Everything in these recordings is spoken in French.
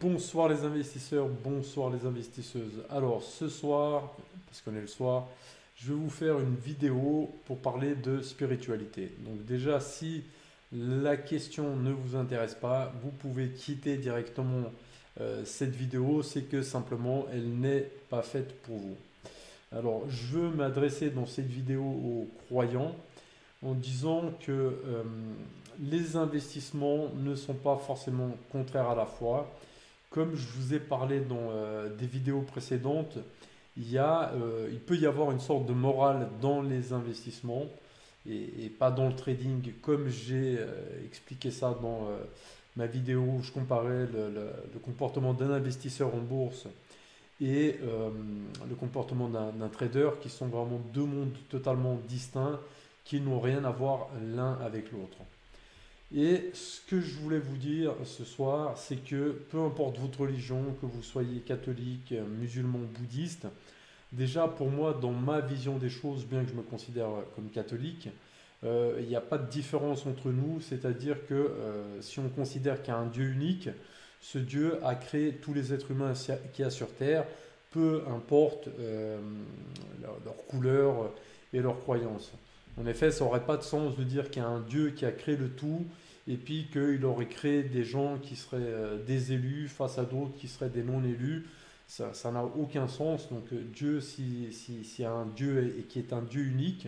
Bonsoir les investisseurs, bonsoir les investisseuses. Alors ce soir, parce qu'on est le soir, je vais vous faire une vidéo pour parler de spiritualité. Donc déjà, si la question ne vous intéresse pas, vous pouvez quitter directement cette vidéo, c'est que simplement elle n'est pas faite pour vous. Alors je veux m'adresser dans cette vidéo aux croyants en disant que les investissements ne sont pas forcément contraires à la foi. Comme je vous ai parlé dans des vidéos précédentes, il peut y avoir une sorte de morale dans les investissements et pas dans le trading, comme j'ai expliqué ça dans ma vidéo où je comparais le comportement d'un investisseur en bourse et le comportement d'un trader, qui sont vraiment deux mondes totalement distincts, qui n'ont rien à voir l'un avec l'autre. Et ce que je voulais vous dire ce soir, c'est que peu importe votre religion, que vous soyez catholique, musulman, bouddhiste, déjà pour moi, dans ma vision des choses, bien que je me considère comme catholique, il n'y a pas de différence entre nous, c'est-à-dire que si on considère qu'il y a un Dieu unique, ce Dieu a créé tous les êtres humains qu'il y a sur Terre, peu importe leur couleur et leurs croyances. En effet, ça n'aurait pas de sens de dire qu'il y a un Dieu qui a créé le tout et puis qu'il aurait créé des gens qui seraient des élus face à d'autres qui seraient des non-élus. Ça n'a aucun sens. Donc Dieu, si y a un Dieu et qui est un Dieu unique,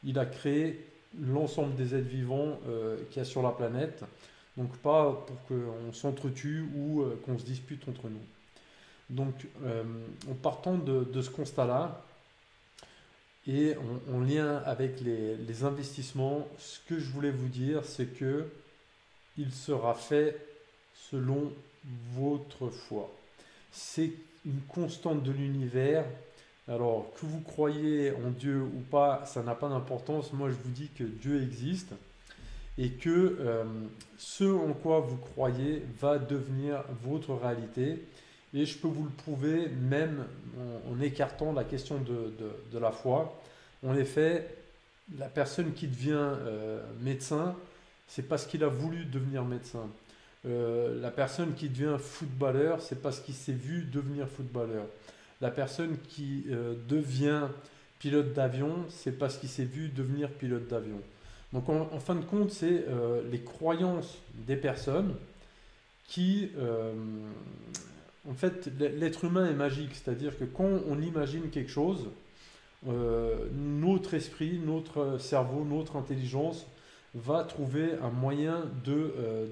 il a créé l'ensemble des êtres vivants qu'il y a sur la planète. Donc pas pour qu'on s'entretue ou qu'on se dispute entre nous. Donc en partant de ce constat-là, et en lien avec les investissements, ce que je voulais vous dire, c'est que il sera fait selon votre foi. C'est une constante de l'univers. Alors, que vous croyez en Dieu ou pas, ça n'a pas d'importance. Moi, je vous dis que Dieu existe et que ce en quoi vous croyez va devenir votre réalité. Et je peux vous le prouver même en écartant la question de la foi. En effet, la personne qui devient médecin, c'est parce qu'il a voulu devenir médecin. La personne qui devient footballeur, c'est parce qu'il s'est vu devenir footballeur. La personne qui devient pilote d'avion, c'est parce qu'il s'est vu devenir pilote d'avion. Donc en fin de compte, c'est les croyances des personnes qui... en fait, l'être humain est magique, c'est-à-dire que quand on imagine quelque chose, notre esprit, notre cerveau, notre intelligence va trouver un moyen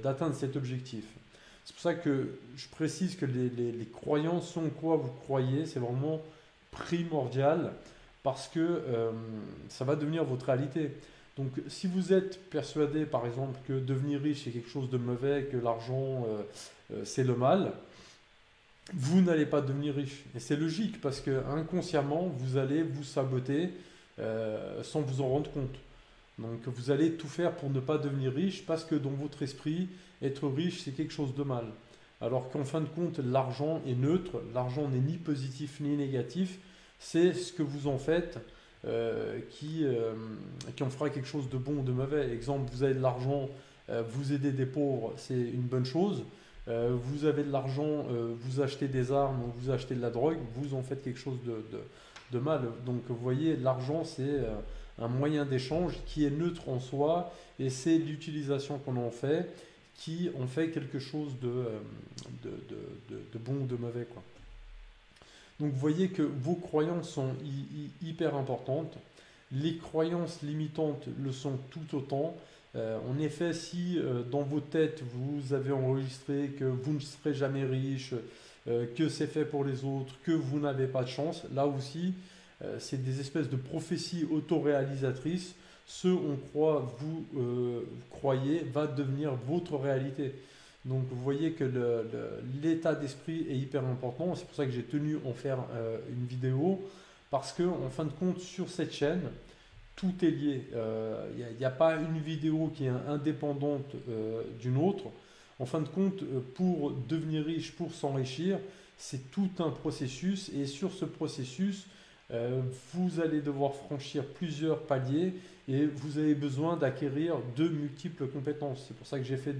d'atteindre cet objectif. C'est pour ça que je précise que les croyances sont quoi vous croyez, c'est vraiment primordial parce que ça va devenir votre réalité. Donc si vous êtes persuadé par exemple que devenir riche est quelque chose de mauvais, que l'argent c'est le mal, vous n'allez pas devenir riche. Et c'est logique parce que inconsciemment, vous allez vous saboter sans vous en rendre compte. Donc vous allez tout faire pour ne pas devenir riche parce que dans votre esprit, être riche, c'est quelque chose de mal. Alors qu'en fin de compte, l'argent est neutre, l'argent n'est ni positif ni négatif, c'est ce que vous en faites qui en fera quelque chose de bon ou de mauvais. Exemple, vous avez de l'argent, vous aidez des pauvres, c'est une bonne chose. Vous avez de l'argent, vous achetez des armes, vous achetez de la drogue, vous en faites quelque chose de mal. Donc vous voyez, l'argent c'est un moyen d'échange qui est neutre en soi et c'est l'utilisation qu'on en fait qui en fait quelque chose de bon ou de mauvais, quoi. Donc vous voyez que vos croyances sont hyper importantes. Les croyances limitantes le sont tout autant. En effet, si dans vos têtes vous avez enregistré que vous ne serez jamais riche, que c'est fait pour les autres, que vous n'avez pas de chance, là aussi, c'est des espèces de prophéties autoréalisatrices. Ce en quoi vous croyez va devenir votre réalité. Donc vous voyez que l'état d'esprit est hyper important. C'est pour ça que j'ai tenu à en faire une vidéo. Parce que en fin de compte, sur cette chaîne, tout est lié. Il n'y a pas une vidéo qui est indépendante d'une autre. En fin de compte, pour devenir riche, pour s'enrichir, c'est tout un processus. Et sur ce processus, vous allez devoir franchir plusieurs paliers et vous avez besoin d'acquérir de multiples compétences. C'est pour ça que j'ai fait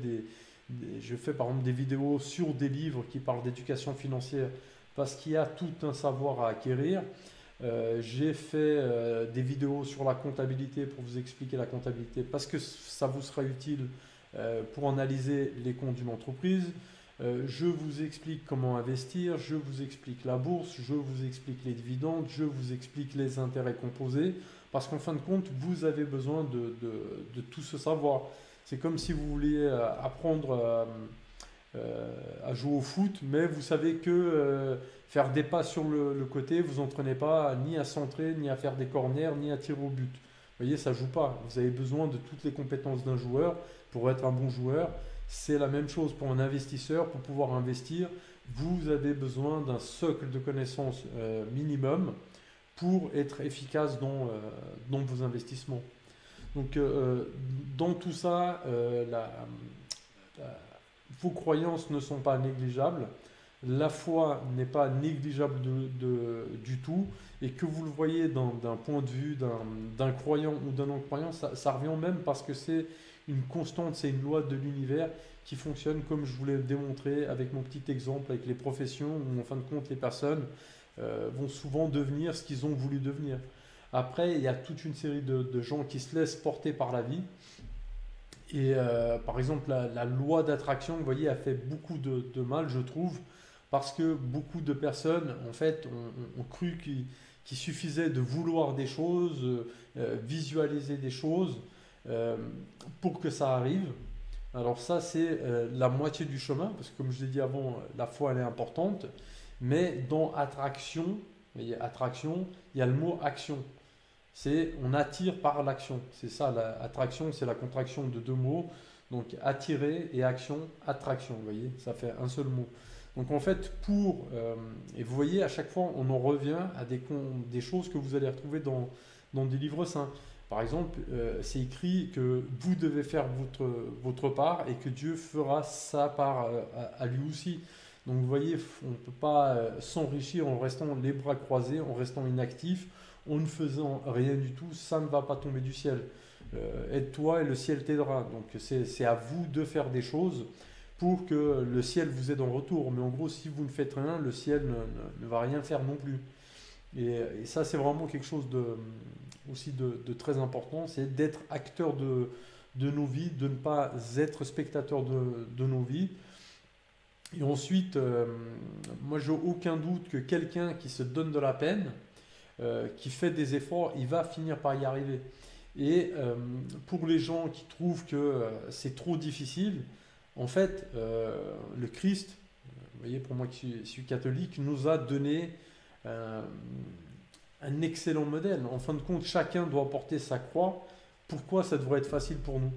je fais par exemple des vidéos sur des livres qui parlent d'éducation financière parce qu'il y a tout un savoir à acquérir. J'ai fait des vidéos sur la comptabilité pour vous expliquer la comptabilité parce que ça vous sera utile pour analyser les comptes d'une entreprise. Je vous explique comment investir, je vous explique la bourse, je vous explique les dividendes, je vous explique les intérêts composés, parce qu'en fin de compte, vous avez besoin de tout ce savoir. C'est comme si vous vouliez apprendre à jouer au foot, mais vous savez que faire des pas sur le côté, vous n'entraînez pas ni à centrer, ni à faire des corners, ni à tirer au but. Vous voyez, ça ne joue pas. Vous avez besoin de toutes les compétences d'un joueur pour être un bon joueur. C'est la même chose pour un investisseur. Pour pouvoir investir, vous avez besoin d'un socle de connaissances minimum pour être efficace dans vos investissements. Donc, dans tout ça, vos croyances ne sont pas négligeables. La foi n'est pas négligeable du tout. Et que vous le voyez d'un point de vue d'un croyant ou d'un non-croyant, ça revient au même parce que c'est une constante, c'est une loi de l'univers qui fonctionne comme je vous l'ai démontré avec mon petit exemple avec les professions où en fin de compte les personnes vont souvent devenir ce qu'ils ont voulu devenir. Après, il y a toute une série de gens qui se laissent porter par la vie. Et par exemple, la loi d'attraction, vous voyez, a fait beaucoup de mal, je trouve, parce que beaucoup de personnes, en fait, ont cru qu'il suffisait de vouloir des choses, visualiser des choses pour que ça arrive. Alors ça, c'est la moitié du chemin, parce que comme je l'ai dit avant, la foi, elle est importante. Mais dans attraction, vous voyez, attraction, il y a le mot action. C'est on attire par l'action. C'est ça, l'attraction, c'est la contraction de deux mots. Donc attirer et action, attraction. Vous voyez, ça fait un seul mot. Donc en fait, et vous voyez, à chaque fois, on en revient à des choses que vous allez retrouver dans des livres saints. Par exemple, c'est écrit que vous devez faire votre part et que Dieu fera sa part à lui aussi. Donc vous voyez, on ne peut pas s'enrichir en restant les bras croisés, en restant inactif, en ne faisant rien du tout. Ça ne va pas tomber du ciel. Aide-toi et le ciel t'aidera. Donc c'est à vous de faire des choses pour que le ciel vous aide en retour. Mais en gros, si vous ne faites rien, le ciel ne va rien faire non plus. Et ça, c'est vraiment quelque chose aussi de très important, c'est d'être acteur de nos vies, de ne pas être spectateur de nos vies. Et ensuite, moi, j'ai aucun doute que quelqu'un qui se donne de la peine, qui fait des efforts, il va finir par y arriver. Et pour les gens qui trouvent que c'est trop difficile, en fait, le Christ, vous voyez, pour moi qui suis catholique, nous a donné un excellent modèle. En fin de compte, chacun doit porter sa croix. Pourquoi ça devrait être facile pour nous?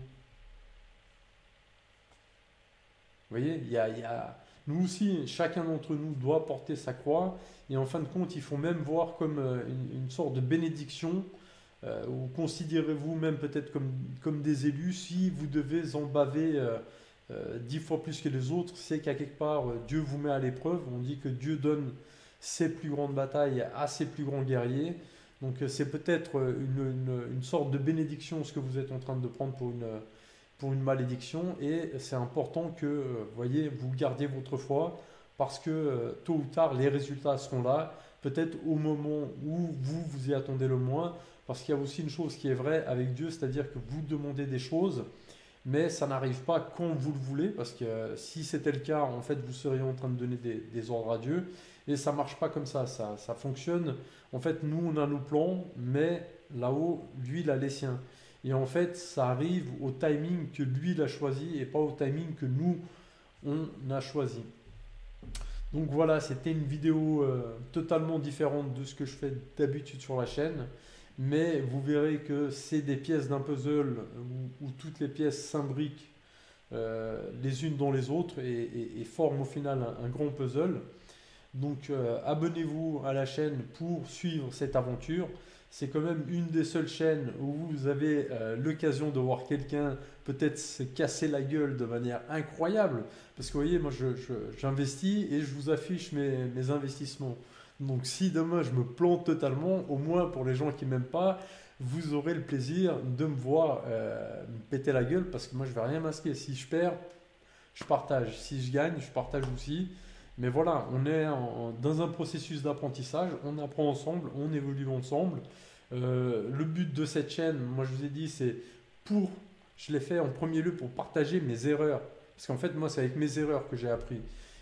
Vous voyez, nous aussi, chacun d'entre nous doit porter sa croix. Et en fin de compte, il faut même voir comme une sorte de bénédiction, ou considérez-vous même peut-être comme des élus. Si vous devez en baver 10 fois plus que les autres, c'est qu'à quelque part, Dieu vous met à l'épreuve. On dit que Dieu donne ses plus grandes batailles à ses plus grands guerriers. Donc c'est peut-être une sorte de bénédiction ce que vous êtes en train de prendre pour une malédiction. Et c'est important que voyez, vous gardiez votre foi parce que tôt ou tard, les résultats seront là. Peut-être au moment où vous y attendez le moins. Parce qu'il y a aussi une chose qui est vraie avec Dieu, c'est-à-dire que vous demandez des choses, mais ça n'arrive pas quand vous le voulez, parce que si c'était le cas, en fait, vous seriez en train de donner des ordres à Dieu, et ça ne marche pas comme ça fonctionne. En fait, nous, on a nos plans, mais là-haut, lui, il a les siens. Et en fait, ça arrive au timing que lui, il a choisi, et pas au timing que nous, on a choisi. Donc voilà, c'était une vidéo totalement différente de ce que je fais d'habitude sur la chaîne. Mais vous verrez que c'est des pièces d'un puzzle où toutes les pièces s'imbriquent les unes dans les autres et forment au final un grand puzzle. Donc abonnez-vous à la chaîne pour suivre cette aventure. C'est quand même une des seules chaînes où vous avez l'occasion de voir quelqu'un peut-être se casser la gueule de manière incroyable. Parce que vous voyez, moi j'investis et je vous affiche mes investissements. Donc si demain je me plante totalement, au moins pour les gens qui ne m'aiment pas, vous aurez le plaisir de me voir me péter la gueule parce que moi je ne vais rien masquer. Si je perds, je partage. Si je gagne, je partage aussi. Mais voilà, on est dans un processus d'apprentissage, on apprend ensemble, on évolue ensemble. Le but de cette chaîne, moi je vous ai dit, c'est pour, je l'ai fait en premier lieu pour partager mes erreurs. Parce qu'en fait, moi, c'est avec mes erreurs que j'ai appris.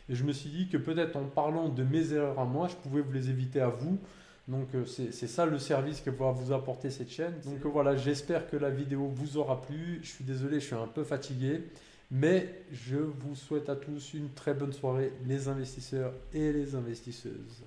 Et je me suis dit que peut-être en parlant de mes erreurs à moi, je pouvais vous les éviter à vous. Donc c'est ça le service que va vous apporter cette chaîne. Donc voilà, j'espère que la vidéo vous aura plu. Je suis désolé, je suis un peu fatigué. Mais je vous souhaite à tous une très bonne soirée, les investisseurs et les investisseuses.